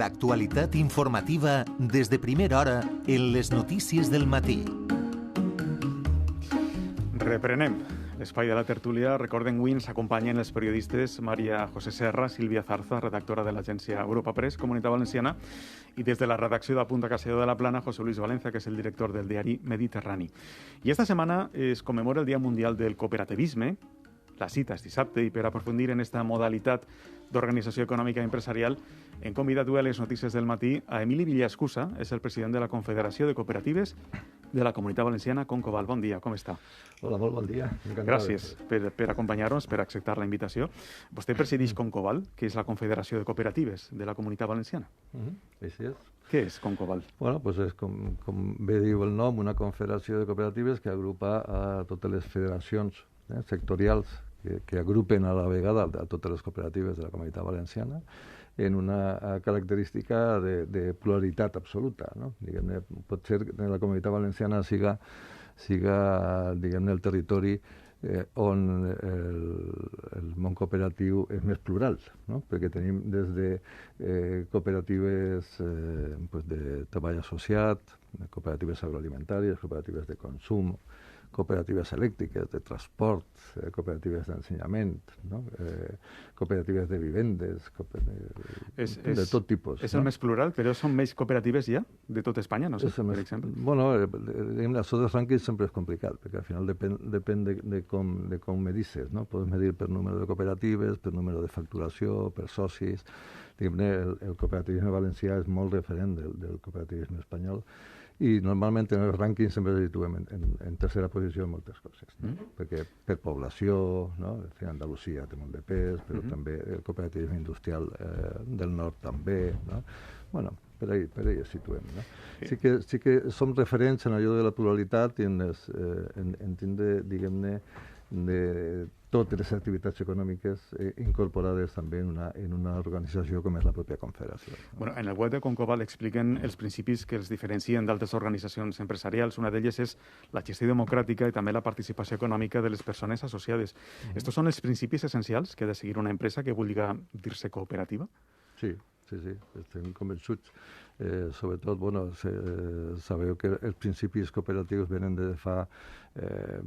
L'actualitat informativa des de primera hora en les notícies del matí. Reprenem l'espai de la tertúlia. Recorden, avui ens acompanyen els periodistes Maria José Serra, Sílvia Zarza, redactora de l'agència Europa Press, Comunitat Valenciana, i des de la redacció de Punta Castelló de la Plana, José Luis Valencia, que és el director del diari Mediterrani. I esta setmana es commemora el Dia Mundial del Cooperativisme. La cita és dissabte i per aprofundir en esta modalitat d'organització econòmica i empresarial hem convidat avui a les notícies del matí a Emili Villascusa, és el president de la Confederació de Cooperatives de la Comunitat Valenciana, Concoval. Bon dia, com està? Hola, molt bon dia. Gràcies per acompanyar-nos, per acceptar la invitació. Vostè presideix Concoval, que és la Confederació de Cooperatives de la Comunitat Valenciana. Així és. Què és Concoval? Bueno, pues és, com bé diu el nom, una confederació de cooperatives que agrupa a totes les federacions sectorials que agrupen a la vegada a totes les cooperatives de la Comunitat Valenciana en una característica de pluralitat absoluta, no? Diguem-ne, pot ser que la Comunitat Valenciana siga diguem-ne, el territori on el món cooperatiu és més plural, no? Perquè tenim des de cooperatives pues de treball associat, cooperatives agroalimentàries, cooperatives de consum, cooperatives elèctriques, de transport, cooperatives d'ensenyament, no? Cooperatives de vivendes, de tot tipus. És el més plural, però són més cooperatives ja de tot Espanya, no sé, per exemple? Bueno, això dels rànquings sempre és complicat, perquè al final depèn de com medisses, no? Pots medir per número de cooperatives, per número de facturació, per socis. Diguem-ne, el cooperativisme valencià és molt referent del cooperativisme espanyol, i normalment en els rànquings sempre ens situem en tercera posició en moltes coses, no? Perquè per població, no? Andalusia té molt de pes, però també el cooperativisme industrial del nord també, no? Bueno, per ahí ens situem, no? Sí que som referents en allò de la pluralitat i en tindre, diguem-ne, de totes les activitats econòmiques incorporades també en una organització com és la pròpia Confederació. Bueno, en el web de Concoval expliquen els principis que els diferencien d'altres organitzacions empresarials. Una d'elles és la gestió democràtica i també la participació econòmica de les persones associades. Estos són els principis essencials que ha de seguir una empresa que vulgui dir-se cooperativa? Sí, estem convençuts. Sobretot, bueno, sabeu que els principis cooperatius venen de fa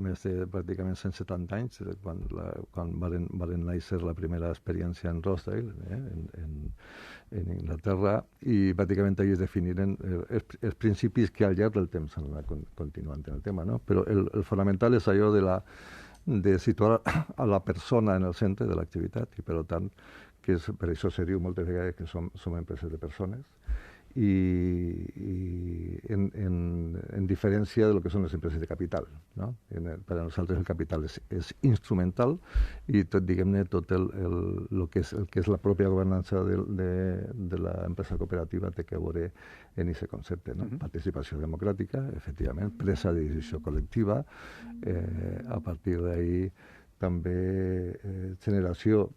més de pràcticament 170 anys, quan varen néixer la primera experiència en Rochdale, en Inglaterra, i pràcticament allà es definiren els principis que al llarg del temps han anat continuant en el tema, no? Però el fonamental és allò de situar a la persona en el centre de l'activitat, i per tant, per això se diu moltes vegades que som empreses de persones, i en diferència del que són les empreses de capital, no? Per a nosaltres el capital és instrumental i tot, diguem-ne, tot el que és la pròpia governança de l'empresa cooperativa té que veure en aquest concepte, no? Participació democràtica, efectivament, presa de decisió col·lectiva, a partir d'ahí també generació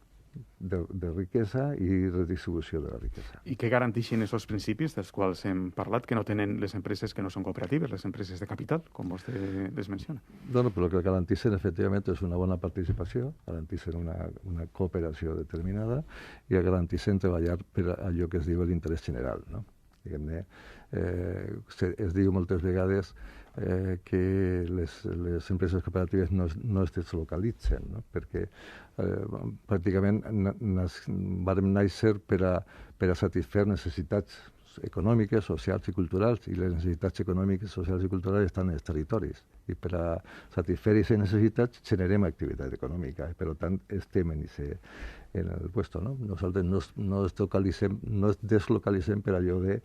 de riquesa i redistribució de la riquesa. I què garanteixen aquests principis dels quals hem parlat, que no tenen les empreses que no són cooperatives, les empreses de capital, com vostè les menciona? Doncs el que garanteixen, efectivament, és una bona participació, garanteixen una cooperació determinada i garanteixen treballar per allò que es diu l'interès general, no? Diguem-ne, es diu moltes vegades que les empreses cooperatives no es deslocalitzen, no? Perquè pràcticament vàrem néixer per a satisfer necessitats econòmiques, socials i culturals, i les necessitats econòmiques, socials i culturals estan en els territoris. I per a satisfer aquestes necessitats generem activitat econòmica, i per tant estem en el puesto, no? Nosaltres no es deslocalitzem per allò de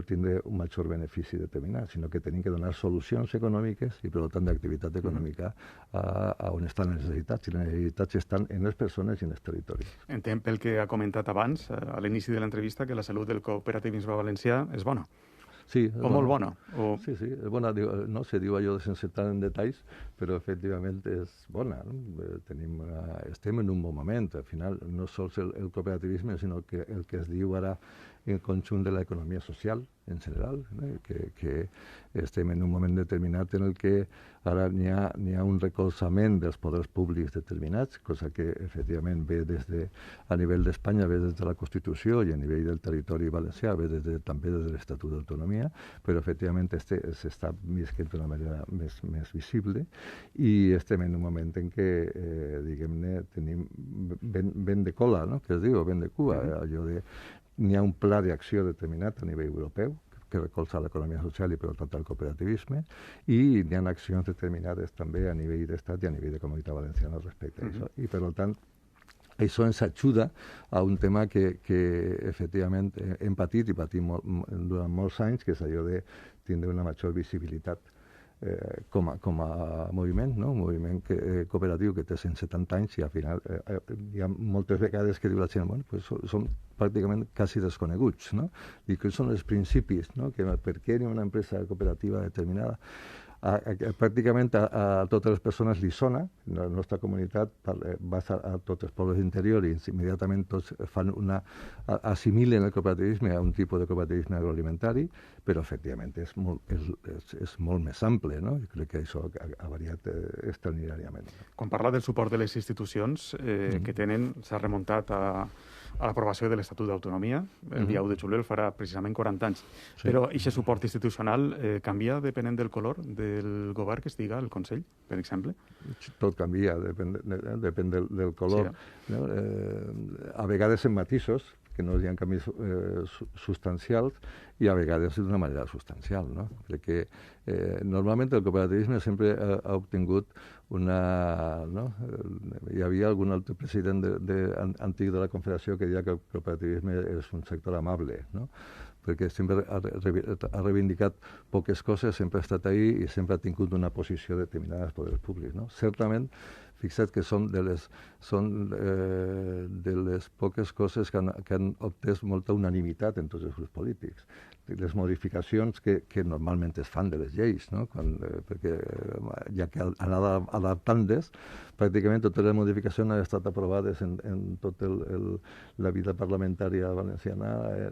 tindre un major benefici determinat, sinó que tenim que donar solucions econòmiques i per tant d'activitat econòmica a on estan les necessitats, i les necessitats estan en les persones i en els territoris. Entenc pel que ha comentat abans, a l'inici de l'entrevista, que la salut del cooperativisme valencià és bona. Sí, o molt bona. Sí, és bona. No se diu allò sense entrar en detalls, però efectivament és bona, no? Estem en un bon moment. Al final, no sols el cooperativisme, sinó que el que es diu ara el conjunt de l'economia social en general, que estem en un moment determinat en el que ara n'hi ha un recolzament dels poders públics determinats, cosa que efectivament ve a nivell d'Espanya, ve des de la Constitució i a nivell del territori valencià, ve també des de l'Estatut d'Autonomia, però efectivament s'està visquent d'una manera més visible i estem en un moment en què, diguem-ne, tenim vent de cola, no? Que es diu, vent de cua, allò de n'hi ha un pla d'acció determinat a nivell europeu que recolza l'economia social i per tant el cooperativisme i hi ha accions determinades també a nivell d'estat i a nivell de Comunitat Valenciana respecte a això. I per tant això ens ajuda a un tema que efectivament hem patit i patim durant molts anys, que és allò de tindre una major visibilitat com a moviment, no? Un moviment cooperatiu que té 170 anys i al final hi ha moltes vegades que diu la gent, bueno, pues són pràcticament quasi desconeguts, no? I que són els principis, no? Que per què hi ha una empresa cooperativa determinada? Pràcticament a totes les persones li sona, la nostra comunitat va a tots els pobles d'interior i immediatament tots assimilen el cooperativisme a un tipus de cooperativisme agroalimentari, però efectivament és molt més ample, no? Jo crec que això ha variat extraordinàriament. Quan parla del suport de les institucions que tenen, s'ha remuntat a l'aprovació de l'Estatut d'Autonomia, el dia 1 de juliol farà precisament 40 anys. Sí. Però aquest suport institucional canvia depenent del color del govern que estiga al Consell, per exemple? Tot canvia, depèn del color. Sí. No? A vegades en matisos, que no hi ha canvis substancials, i a vegades d'una manera substancial, no? Crec que normalment el cooperativisme sempre ha obtingut una... No? Hi havia algun altre president antic de la Confederació que deia que el cooperativisme és un sector amable, no? Perquè sempre ha reivindicat poques coses, sempre ha estat ahí i sempre ha tingut una posició determinada als poders públics, no? Certament, fixa't que són de les poques coses que han obtès molta unanimitat en tots els grups polítics. Les modificacions que normalment es fan de les lleis, no? Perquè ja que han anat adaptant-les, pràcticament totes les modificacions han estat aprovades en tota la vida parlamentària valenciana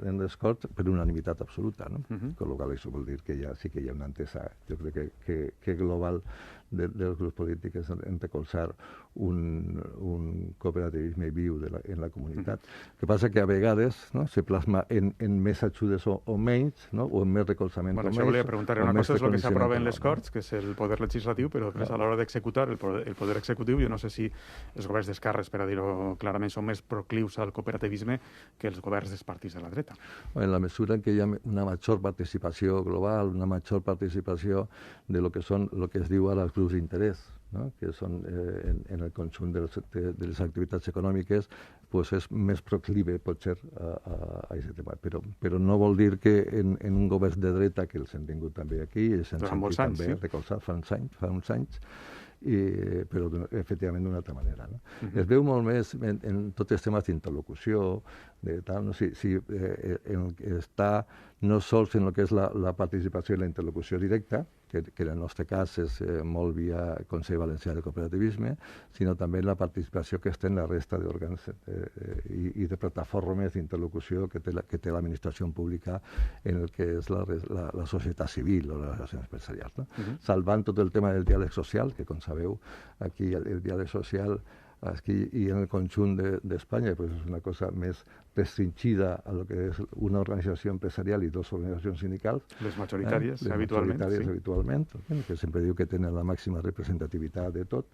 en les Corts per unanimitat absoluta, no? Con lo qual això vol dir que sí que hi ha una entesa, jo crec que global dels grups polítics en recolzar un cooperativisme viu en la comunitat. El que passa que a vegades se plasma en més ajudes o menys, no? O en més recolzament o menys. Això volia preguntar. Una cosa és el que s'aprova en les Corts, que és el poder legislatiu, però després a l'hora d'executar el poder executiu, jo no sé si els governs d'esquerres, per a dir-ho clarament, són més proclius al cooperativisme que els governs dels partits de la dreta. En la mesura en què hi ha una major participació global, una major participació de lo que es diu ara els grups d'interès, no? Que són en el conjunt de les activitats econòmiques, pues és més proclive potser a aquest tema. Però no vol dir que en un govern de dreta, que els hem tingut també aquí, els hem sentit també recolzar fa uns anys, però efectivament d'una altra manera. No? Es veu molt més en tots els temes d'interlocució, no? Si està no sols en el que és la participació i la interlocució directa, que en el nostre cas és molt via Consell Valencià de Cooperativisme, sinó també en la participació que està en la resta d'òrgans i de plataformes d'interlocució que té l'administració pública en el que és la societat civil o les relacions empresarials. No? Salvant tot el tema del diàleg social, que com sabeu aquí el diàleg social aquí i en el conjunt d'Espanya pues és una cosa més restringida a lo que és una organització empresarial i dues organitzacions sindicals. Les majoritàries, habitualment. Les majoritàries, habitualment, que sempre diu que tenen la màxima representativitat de tot.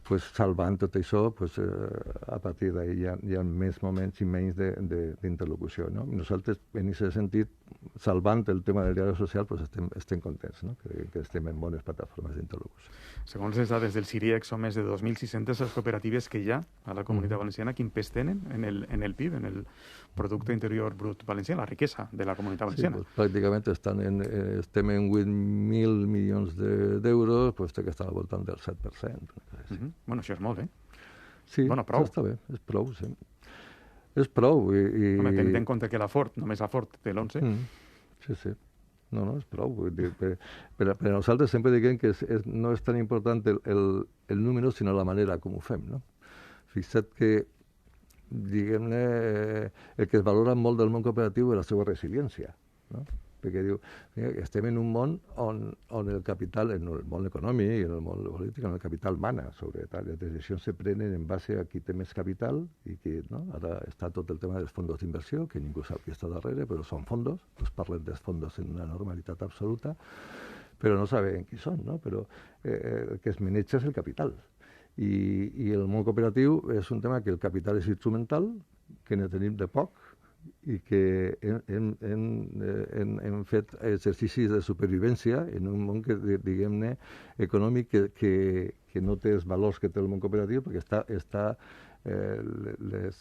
Pues, salvant tot això, pues, a partir d'ahir hi ha més moments i menys d'interlocució. No? Nosaltres, en aquest sentit, salvant el tema del diàleg social, pues, estem contents, no? que estem en bones plataformes d'interlocució. Segons les dades del CIRIEC, són més de 2.600 les cooperatives que hi ha a la Comunitat Valenciana. Quin pes tenen en el PIB, en el Producte Interior Brut Valencià, la riquesa de la Comunitat Valenciana? Sí, pues, pràcticament estem en 8.000 milions d'euros, pues, té que estar al voltant del 7%. Bueno, això és molt, Sí, bueno, prou. Està bé, és prou, sí. És prou. Home, tenint en compte que només la Ford té l'11. Sí. No, és prou. Vull dir, per a nosaltres sempre diguem que no és tan important el número, sinó la manera com ho fem, no? Fixa't que diguem-ne, el que es valora molt del món cooperatiu és la seva resiliència, no? Perquè diu, estem en un món on el capital, en el món econòmic i en el món polític, on el capital mana sobre tal. Les decisions se prenen en base a qui té més capital i que, no? Ara està tot el tema dels fons d'inversió, que ningú sap qui està darrere, però són fondos, doncs parlen dels fondos en una normalitat absoluta, però no saben qui són, no? Però el que es maneja és el capital. I el món cooperatiu és un tema que el capital és instrumental, que ne tenim de poc, i que hem fet exercicis de supervivència en un món que, diguem-ne, econòmic que no té els valors que té el món cooperatiu, perquè les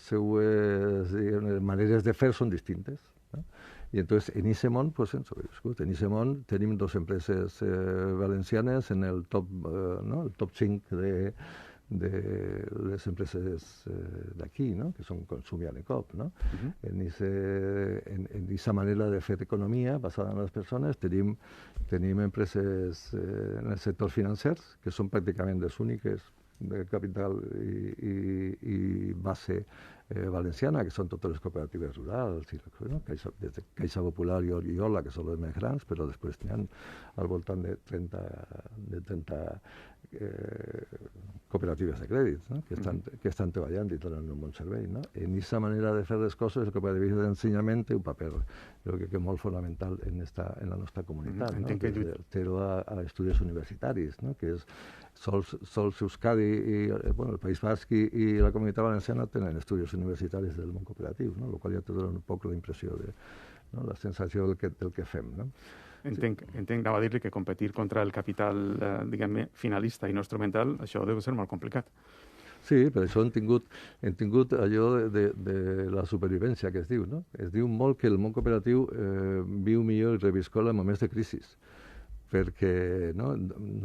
seues, diguem-ne, maneres de fer són distintes, no? I entonces en ese món pues, hem sobreviscut. En ese món tenim 2 empreses valencianes en el top, no? El top 5 de les empreses d'aquí, no? Que són Consum i Anecop, no? En aquesta manera de fer economia basada en les persones tenim empreses en el sector financers que són pràcticament les úniques de capital i base valenciana, que són totes les cooperatives rurals, no? Caixa Popular i Oriola, que són les més grans, però després n'hi ha al voltant de 30 cooperatives de crèdit, no? que estan treballant i donen un bon servei. No? En aquesta manera de fer les coses, el cooperativisme d'ensenyament té un paper, jo crec que molt fonamental en la nostra comunitat. No? Té-ho a estudis universitaris, no? Que és sols Euskadi i el País Basc i la Comunitat Valenciana tenen estudis universitaris del món cooperatiu, no? El qual ja te dona un poc la impressió de, no? La sensació del que fem. No? Entenc, anava a dir-li que competir contra el capital, diguem-ne, finalista i no instrumental, això deu ser molt complicat. Sí, per això hem tingut allò de la supervivència que es diu, no? Es diu molt que el món cooperatiu viu millor i reviscola en moments de crisi, perquè no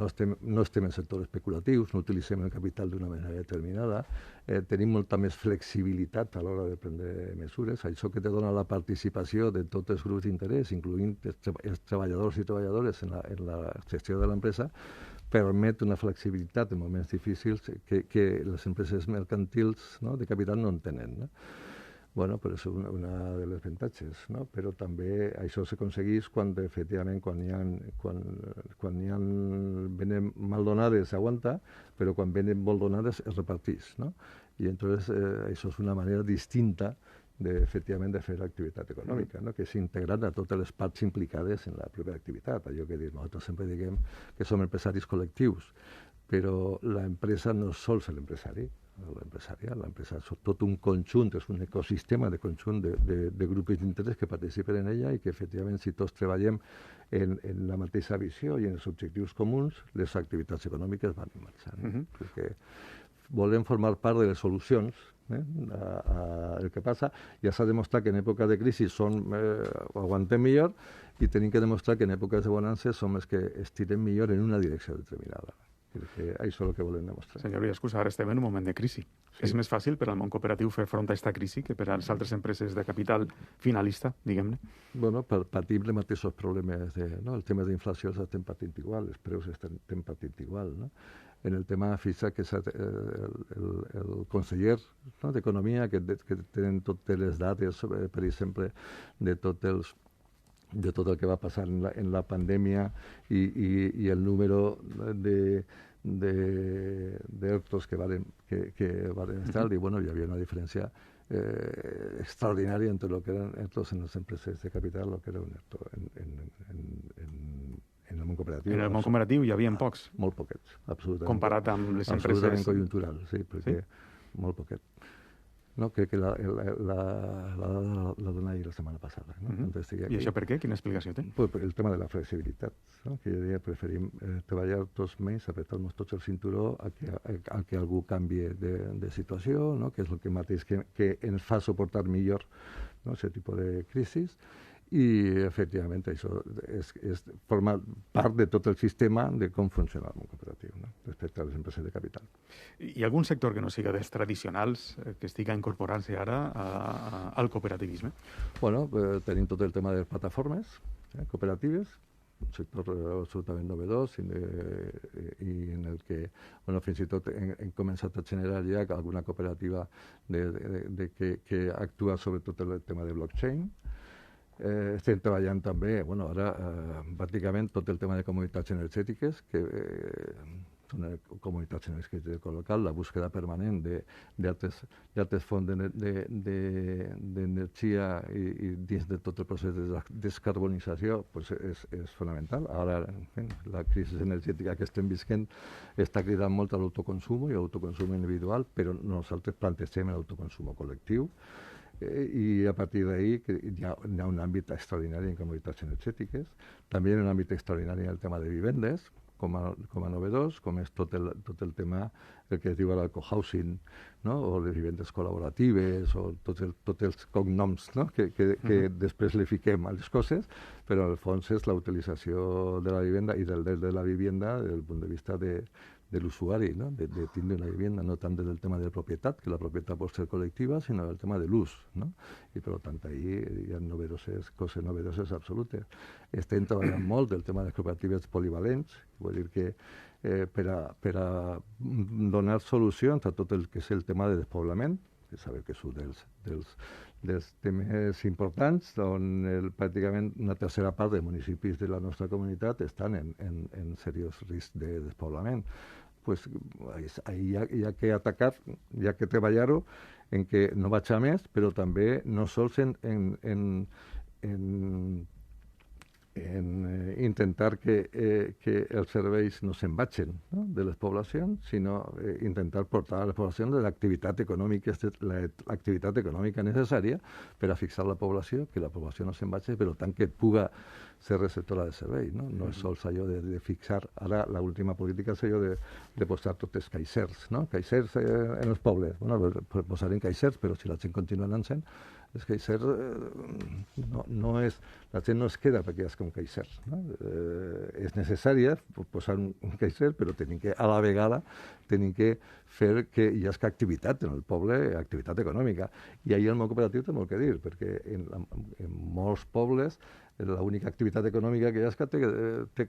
estem en sectors especulatius, no utilitzem el capital d'una manera determinada, tenim molta més flexibilitat a l'hora de prendre mesures. Això que te dona la participació de tots els grups d'interès, incloent els treballadors i treballadores en la gestió de l'empresa, permet una flexibilitat en moments difícils que les empreses mercantils, no, de capital no en tenen. No? Bueno, però és una de les avantatges, no? Però també això s'aconsegueix quan, efectivament, quan hi ha venen mal donades s'aguanta, però quan venen molt donades es reparteix, no? I entonces això és una manera distinta efectivament de fer l'activitat econòmica, no? Que és integrant a totes les parts implicades en la pròpia activitat. Allò que nosaltres sempre diguem que som empresaris col·lectius, però l'empresa no és sols l'empresari, l'empresa és tot un conjunt, és un ecosistema de conjunt de grups d'interès que participen en ella i que efectivament si tots treballem en la mateixa visió i en els objectius comuns, les activitats econòmiques van marxant. Perquè volem formar part de les solucions. El que passa, ja s'ha demostrat que en època de crisi aguantem millor i tenim que demostrar que en èpoques de bonances som els que estirem millor en una direcció determinada. Perquè això és el que volem demostrar. Senyor Villaescusa, ara estem en un moment de crisi. Sí. És més fàcil per al món cooperatiu fer front a aquesta crisi que per a les altres empreses de capital finalista, diguem-ne? Bueno, patim els mateixos problemes. No? El tema d'inflació estem patint igual, els preus estem patint igual. No? En el tema fiscal, que és el conseller, no, d'Economia, que tenen totes les dades, per exemple, de tot el que va passar en la pandèmia i el número d'ERTOs que varen estar, i bueno, hi havia una diferència extraordinària entre el que eren ERTOs en les empreses de capital i el que era un ERTO en el món cooperatiu. En el món cooperatiu hi havia pocs? Molt poquets, absolutament. Comparat amb les empreses... Absolutament conjuntural, sí, perquè molt poquet. No, crec que la dona ahir la setmana passada. No? I això per què? Quina explicació té? Pues el tema de la flexibilitat. No? Que jo diria preferim treballar tots més, apretar-nos tots el cinturó a que algú canvi de situació, no? Que és el que mateix que ens fa suportar millor, no? Aquest tipus de crisis. I, efectivament, això forma part de tot el sistema de com funciona el món cooperatiu, no? Respecte a les empreses de capital. Hi ha algun sector que no siga dels tradicionals que estigui incorporant-se ara al cooperativisme? Bueno, tenim tot el tema de les plataformes cooperatives, un sector absolutament novedós i en el que, fins i tot hem començat a generar ja alguna cooperativa que actua sobretot en el tema de blockchain. Estem treballant també, ara pràcticament tot el tema de comunitats energètiques, que són comunitats energètiques locals, la búsqueda permanent d'altres fonts d'energia i dins de tot el procés de descarbonització és fonamental. Ara, la crisi energètica que estem visquent està cridant molt a l'autoconsum i a l'autoconsum individual, però nosaltres plantegem l'autoconsum col·lectiu. I a partir d'ahí hi ha un àmbit extraordinari en comunitats energètiques, també hi ha un àmbit extraordinari en el tema de vivendes, com a novedós, com és tot el tema el que es diu el co-housing, no? O les vivendes col·laboratives, o tots els cognoms, no? que després li fiquem a les coses, però en el fons és la utilització de la vivenda i del dret de la vivenda des del punt de vista de l'usuari, no? de tindre una vivenda, no tant del tema de la propietat, que la propietat pot ser col·lectiva, sinó del tema de l'ús, no? I per tant, ahí hi ha coses novedoses absolutes. Estem treballant molt el tema de les cooperatives polivalents, vull dir que per a donar solucions a tot el que és el tema de despoblament, que sabeu que és un dels temes importants, on pràcticament una tercera part de municipis de la nostra comunitat estan en seriós risc de despoblament. Pues ahí hi ha que atacar, hi ha que treballar-ho en que no vaig a més, però també no sols en intentar que els serveis no se'n vagin, no? De les poblacions, sinó intentar portar a les poblacions l'activitat econòmica necessària per a fixar la població, que la població no se'n vagi, però tant que puga ser receptora de servei, no? No és sols allò de fixar, ara l'última política és allò de posar tots els caixers, no? Caixers en els pobles, posarem caixers, però si la gent continua anant-se'n, els caixers no és... La gent no es queda perquè hi ha un caixer, no? És necessària posar un caixer, però tenim que, a la vegada, tenim que fer que hi hagi activitat en el poble, activitat econòmica. I ahir el món cooperatiu té molt que dir, perquè en molts pobles l'única activitat econòmica que hi ha té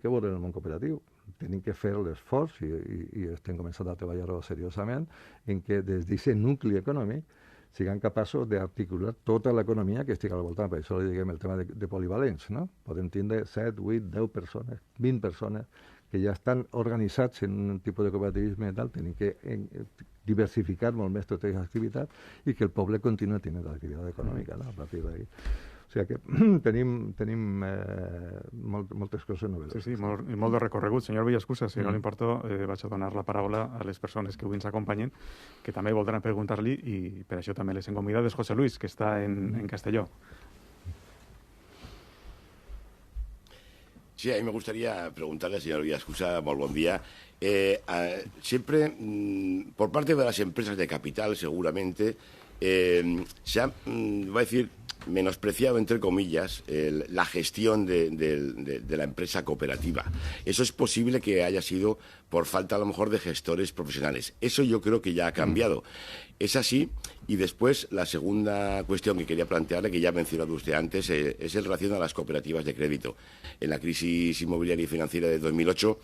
que veure en el món cooperatiu. Tenim que fer l'esforç, i estem començant a treballar-ho seriosament, en què des d'aquest nucli econòmic siguem capaços d'articular tota l'economia que estigui al voltant. Per això li diguem el tema de polivalents, no? Podem tindre 7, 8, 10 persones, 20 persones que ja estan organitzats en un tipus de cooperativisme i tal, tenim que diversificar molt més tota aquesta activitat i que el poble continuï tenint l'activitat econòmica, no? A partir d'ahí. O sigui que tenim moltes coses noves. Sí, molt de recorregut. Senyor Villaescusa, si no li importa, vaig a donar la paraula a les persones que avui ens acompanyen, que també voldran preguntar-li, i per això també les hem convidat, és José Luis, que està en Castelló. Sí, a mí me gustaría preguntarle, señor Villaescusa, muy buen día. Siempre, por parte de las empresas de capital, seguramente, se ha, voy a decir, menospreciado, entre comillas, la gestión de la empresa cooperativa. Eso es posible que haya sido por falta, a lo mejor, de gestores profesionales. Eso yo creo que ya ha cambiado. Es así. Y después, la segunda cuestión que quería plantearle, que ya ha mencionado usted antes, es en relación a las cooperativas de crédito. En la crisis inmobiliaria y financiera de 2008,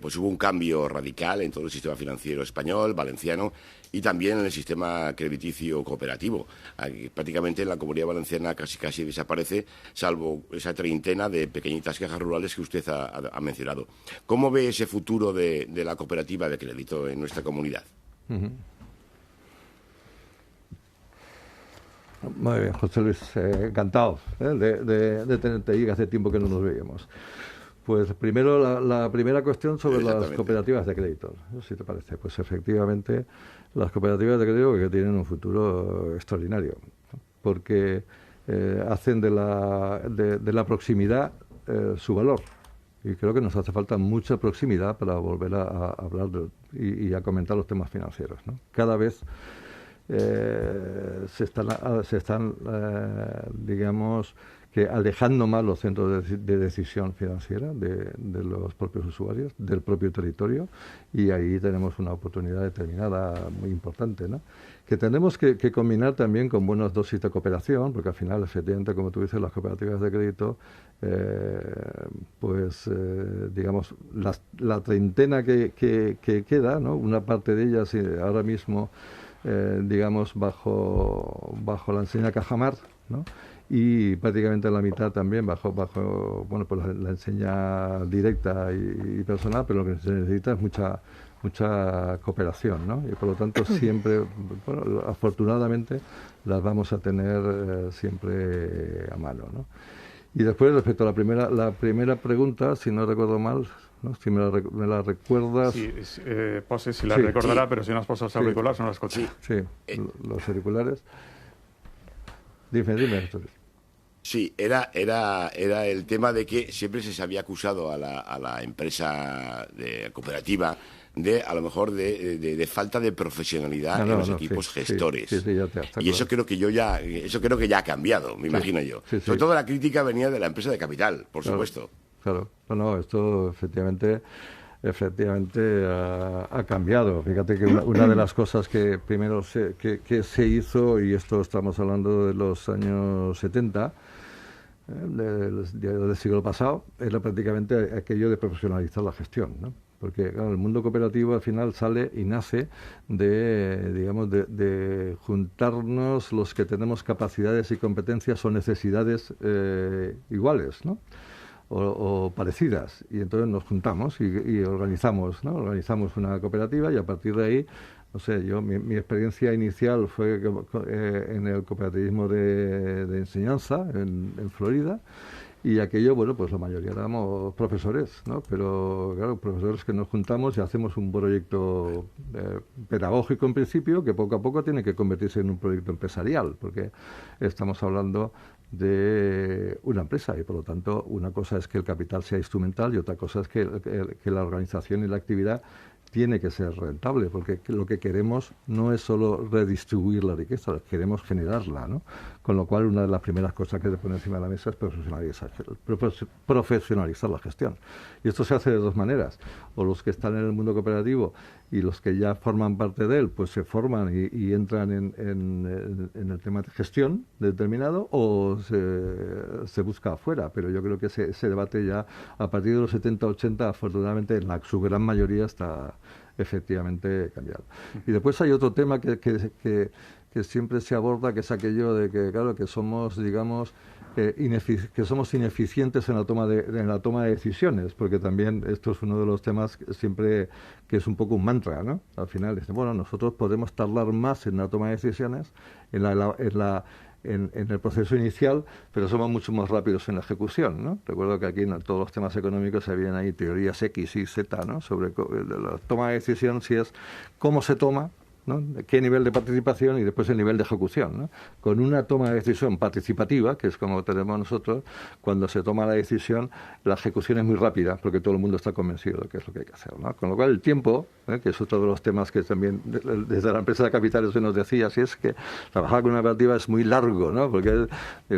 pues hubo un cambio radical en todo el sistema financiero español, valenciano, y también en el sistema crediticio cooperativo. Aquí, prácticamente en la Comunidad Valenciana casi desaparece, salvo esa treintena de pequeñitas cajas rurales que usted ha mencionado. ¿Cómo ve ese futuro de la cooperativa de crédito en nuestra comunidad? Muy bien, José Luis, encantado de tenerte ahí, que hace tiempo que no nos veíamos. Pues primero la primera cuestión sobre las cooperativas de crédito, si te parece. Pues efectivamente las cooperativas de crédito que tienen un futuro extraordinario, porque hacen de la proximidad su valor. Y creo que nos hace falta mucha proximidad para volver a hablar y a comentar los temas financieros, ¿no? Cada vez se están digamos, que alejando más los centros de decisión financiera de los propios usuarios, del propio territorio, y ahí tenemos una oportunidad determinada muy importante, ¿no? Que tenemos que combinar también con buenas dosis de cooperación, porque al final, efectivamente, como tú dices, las cooperativas de crédito, digamos, la treintena que queda, ¿no? Una parte de ellas ahora mismo, digamos, bajo la enseña Cajamar, ¿no? Y prácticamente la mitad también bajo bueno, pues la enseña directa y personal, pero lo que se necesita es mucha cooperación, ¿no? Y por lo tanto siempre, bueno, afortunadamente las vamos a tener siempre a mano, ¿no? Y después, respecto a la primera pregunta, si no recuerdo mal, ¿no? Si me la recuerdas... Sí, Pose, si la recordará, pero si no has posado los auriculares, no las escuché. Sí, los auriculares. Dime. Sí, era el tema de que siempre se había acusado a la empresa cooperativa a lo mejor de falta de profesionalidad en los equipos gestores. Sí, ya y eso creo que ya ha cambiado, me imagino yo. Sobre todo la crítica venía de la empresa de capital, por supuesto. Claro, esto efectivamente ha cambiado. Fíjate que una de las cosas que primero que se hizo, y esto estamos hablando de los años 70, del siglo pasado, era prácticamente aquello de profesionalizar la gestión, ¿no? Porque claro, el mundo cooperativo al final sale y nace de juntarnos los que tenemos capacidades y competencias o necesidades iguales, ¿no? O parecidas, y entonces nos juntamos y organizamos, ¿no? Organizamos una cooperativa, y a partir de ahí, no sé, mi experiencia inicial fue en el cooperativismo de enseñanza en Florida, y aquello, bueno, pues la mayoría éramos profesores, ¿no? Pero claro, profesores que nos juntamos y hacemos un proyecto pedagógico en principio, que poco a poco tiene que convertirse en un proyecto empresarial, porque estamos hablando de una empresa, y por lo tanto una cosa es que el capital sea instrumental y otra cosa es que la organización y la actividad tiene que ser rentable, porque lo que queremos no es solo redistribuir la riqueza, queremos generarla, ¿no? Con lo cual, una de las primeras cosas que se pone encima de la mesa es profesionalizar la gestión. Y esto se hace de dos maneras. O los que están en el mundo cooperativo y los que ya forman parte de él, pues se forman y entran en el tema de gestión determinado, o se busca afuera. Pero yo creo que ese debate ya, a partir de los 70-80, afortunadamente, en su gran mayoría está efectivamente cambiado. Y después hay otro tema que siempre se aborda, que es aquello de que, claro, que somos, digamos, que somos ineficientes en la toma de decisiones, porque también esto es uno de los temas que es un poco un mantra, ¿no? Al final, bueno, nosotros podemos tardar más en la toma de decisiones, en el proceso inicial, pero somos mucho más rápidos en la ejecución, ¿no? Recuerdo que aquí en todos los temas económicos habían ahí teorías X y Z, ¿no? Sobre la toma de decisión, si es cómo se toma, ¿no? Qué nivel de participación, y después el nivel de ejecución, ¿no? Con una toma de decisión participativa, que es como tenemos nosotros, cuando se toma la decisión, la ejecución es muy rápida, porque todo el mundo está convencido de que es lo que hay que hacer, ¿no? Con lo cual el tiempo, que es otro de los temas que también desde la empresa de capitales se nos decía, si es que trabajar con una cooperativa es muy largo, ¿no? Porque,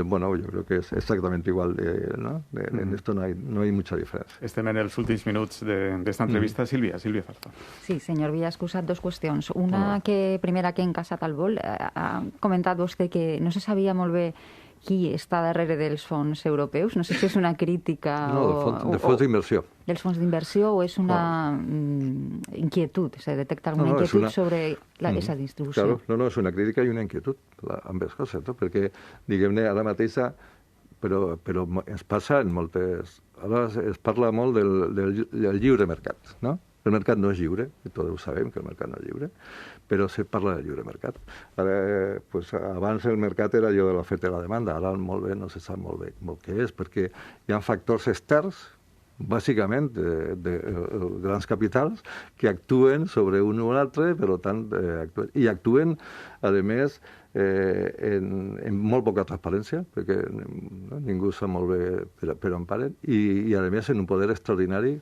bueno, yo creo que es exactamente igual, ¿no? En esto no hay mucha diferència. Estem en els últims minuts d'esta entrevista. Sílvia Zarza. Sí, senyor Villaescusa, dos qüestions. Una primera que he encaixat al vol. Ha comentat vostè que no se sabia molt bé qui està darrere dels fons europeus. No sé si és una crítica de fons d'inversió. Dels fons d'inversió, o és una inquietud, se detecta alguna inquietud sobre esa distribució. Claro, no, és una crítica i una inquietud, ambes coses, no? Perquè, diguem-ne, ara mateixa, però es passa en moltes... Ara es parla molt del lliure mercat, no? El mercat no és lliure, tots ho sabem que el mercat no és lliure, però se parla del lliure mercat. Ara, pues, abans el mercat era allò de l'oferta i la demanda, ara molt bé no se sap molt bé què és, perquè hi ha factors externs, bàsicament de grans capitals, que actuen sobre un o l'altre, però i actuen, a més, en molt poca transparència, perquè ningú sap molt bé per on paren, i a més en un poder extraordinari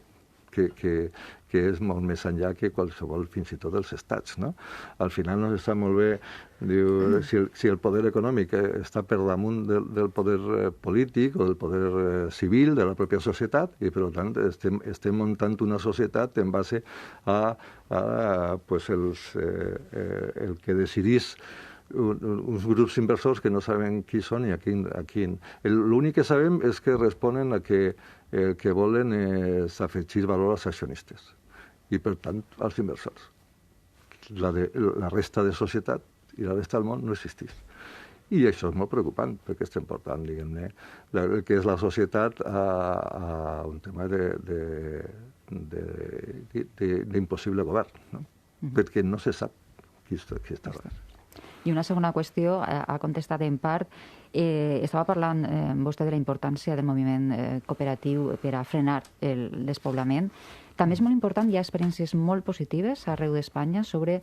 que és molt més enllà que qualsevol, fins i tot dels estats, no? Al final no se sap molt bé, diu, si el poder econòmic està per damunt del poder polític o del poder civil de la pròpia societat, i per tant estem muntant una societat en base a pues, el que decidís uns grups inversors que no sabem qui són i a quin. L'únic que sabem és que responen a que el que volen és afegir valor als accionistes i, per tant, als inversors. La resta de societat i la resta del món no existeix. I això és molt preocupant, perquè estem portant, diguem-ne, el que és la societat a un tema d'impossible govern, no? Perquè no se sap qui està darrere. I una segona qüestió, ha contestat en part, estava parlant vostè de la importància del moviment cooperatiu per a frenar el despoblament. També és molt important, hi ha experiències molt positives arreu d'Espanya sobre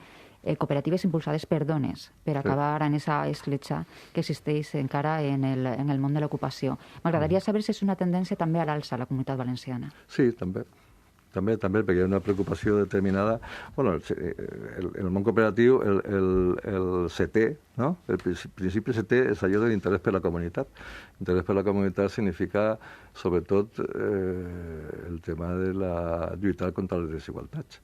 cooperatives impulsades per dones, per acabar en aquesta escletxa que existeix encara en el món de l'ocupació. M'agradaria saber si és una tendència també a l'alça a la Comunitat Valenciana. Sí, també. També, perquè hi ha una preocupació determinada. Bueno, el món cooperatiu, el CT, no? El principi CT és allò de l'interès per la comunitat. L'interès per la comunitat significa, sobretot, el tema de la lluitar contra les desigualtats.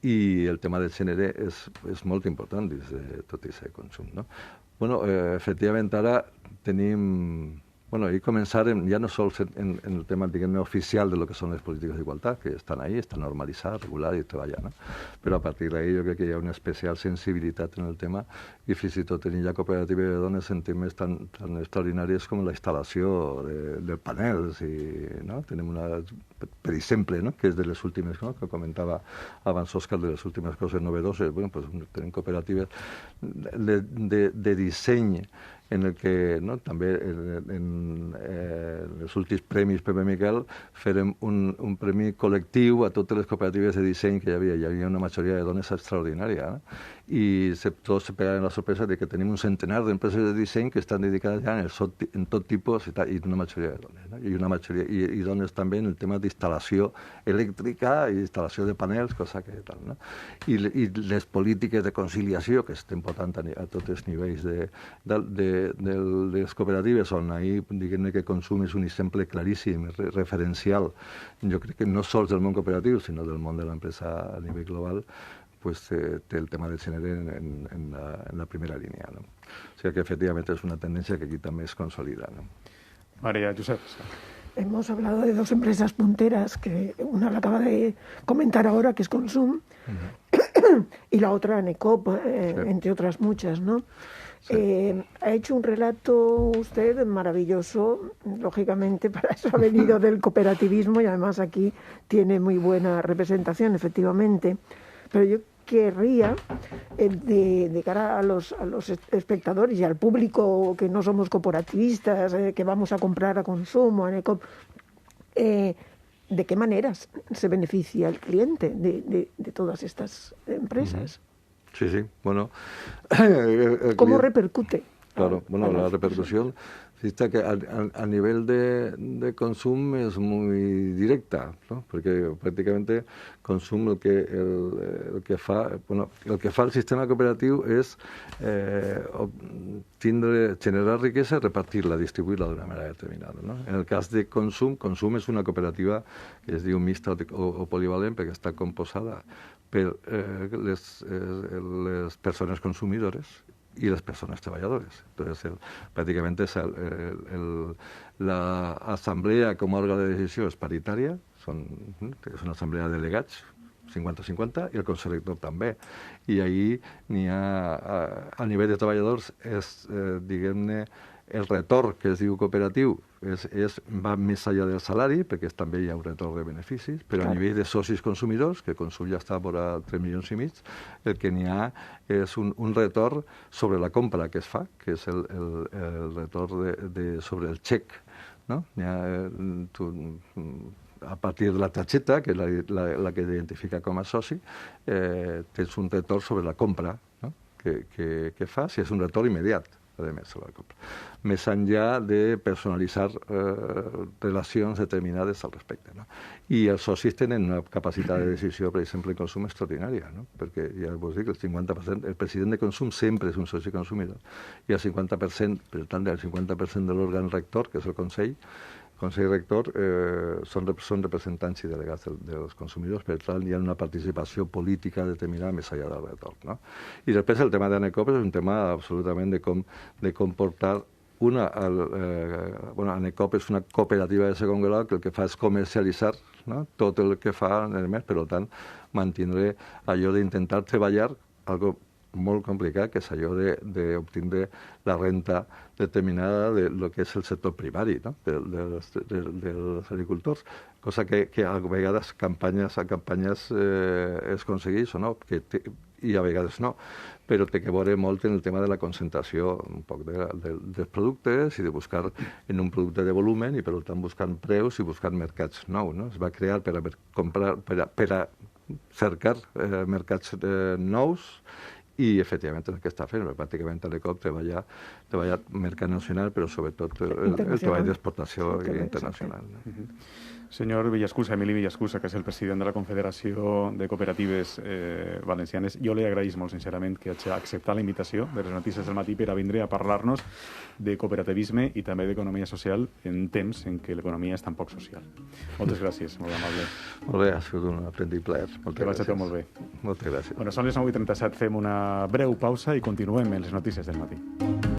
I el tema del gènere és molt important dins de tot aquest consum, no? Bueno, efectivament, ara tenim... Bueno, ahí començarem ja no sols en el tema, diguem-ne, oficial de lo que són les polítiques d'igualtat, que estan ahí, estan normalitzades, regulades i treballant, no? Però a partir d'ahí jo crec que hi ha una especial sensibilitat en el tema i fins i tot tenir ja cooperatives de dones en temes tan extraordinaris com la instal·lació de panels i, no? Tenim una, per exemple, no? Que és de les últimes, no? Que comentava abans Òscar, de les últimes coses novedoses. Bueno, pues tenim cooperatives de disseny en el que, no, també en els últims premis Pepe Miquel farem un premi col·lectiu a totes les cooperatives de disseny que hi havia. Hi havia una majoria de dones extraordinària, i tots se pegaren la sorpresa de que tenim un centenar d'empreses de disseny que estan dedicades ja en tot tipus i una majoria de dones, no? I una majoria, i dones també en el tema d'instal·lació elèctrica i instal·lació de panels, cosa que tal, no? I les polítiques de conciliació que estem portant a tots els nivells de les cooperatives, on ahir, diguem-ne, que consum és un exemple claríssim, referencial, jo crec que no sols del món cooperatiu, sinó del món de l'empresa a nivell global, pues té el tema del gènere en la primera línia, ¿no? O sigui que efectivament és una tendència que aquí també es consolida, ¿no? María, Josep. Hemos hablado de dos empresas punteras, que una la acaba de comentar ahora, que es Consum, y la otra Necop, entre otras muchas, ¿no? Sí. Ha hecho un relato usted maravilloso, lógicamente para eso ha venido del cooperativismo y además aquí tiene muy buena representación, efectivamente, pero yo querría, de cara a los espectadores y al público que no somos cooperativistas, que vamos a comprar a Consumo, a Necop, ¿de qué maneras se beneficia el cliente de todas estas empresas? Sí, bueno... ¿Cómo repercute? Claro, bueno, la repercusión está que a nivel de Consum es muy directa, ¿no? Porque prácticamente Consum el que fa el sistema cooperatiu és generar riquesa i repartir-la, distribuir-la d'una manera determinada, no? En el cas de Consum és una cooperativa que es diu mixta o polivalent perquè està composada per les persones consumidores y las personas treballadoras. Entonces, prácticamente la asamblea como órgano de decisión es paritària, és una assemblea de delegats, 50-50, i el Consell Rector també. I ahir n'hi ha, a nivell de treballadors, diguem-ne, el retorn que es diu cooperatiu va més enllà del salari, perquè també hi ha un retorn de beneficis, però a nivell de socis consumidors, que Consum ja està per a 3,5 milions, el que n'hi ha és un retorn sobre la compra que es fa, que és el retorn sobre el xec, no? A partir de la targeta, que és la que identifica com a soci, tens un retorn sobre la compra, no? Que fas, i és un retorn immediat. a més, a la COP. Més enllà de personalitzar relacions determinades al respecte. No? I els socis tenen una capacitat de decisió, per exemple, en consum extraordinària, no? Perquè ja vos dic, el 50%, el president de consum sempre és un soci consumidor, i el 50%, per tant, el 50% de l'òrgan rector, que és el Consell Rector, són representants i delegats dels consumidors, per tant, hi ha una participació política determinada més enllà del retorn. No? I després el tema d'ANECOP és un tema absolutament de com portar ANECOP és una cooperativa de segon grau que el que fa és comercialitzar, no? Tot el que fa, per tant, mantindre allò d'intentar treballar algo molt complicat, que és allò d'obtindre la renta determinada del que és el sector primari, no? dels agricultors, cosa que a vegades campanyes es aconsegueix o no, i a vegades no, però té que veure molt en el tema de la concentració un poc dels productes i de buscar en un producte de volumen i per tant buscant preus i buscant mercats nous. No? Es va crear per a cercar mercats nous i, efectivament, el que està fent, pràcticament l'ECOP treballa mercat nacional, però sobretot el treball d'exportació internacional. No? Senyor Villaescusa, Emili Villaescusa, que és el president de la Confederació de Cooperatives Valencianes, jo li agraïs molt sincerament que hagi acceptat la invitació de les notícies del matí per a vindre a parlar-nos de cooperativisme i també d'economia social en temps en què l'economia és tan poc social. Moltes gràcies, molt amable. Molt bé, ha sigut un autèntic plaer. Que vagi tot molt bé. Moltes gràcies. Bueno, són les 9:37, fem una breu pausa i continuem en les notícies del matí.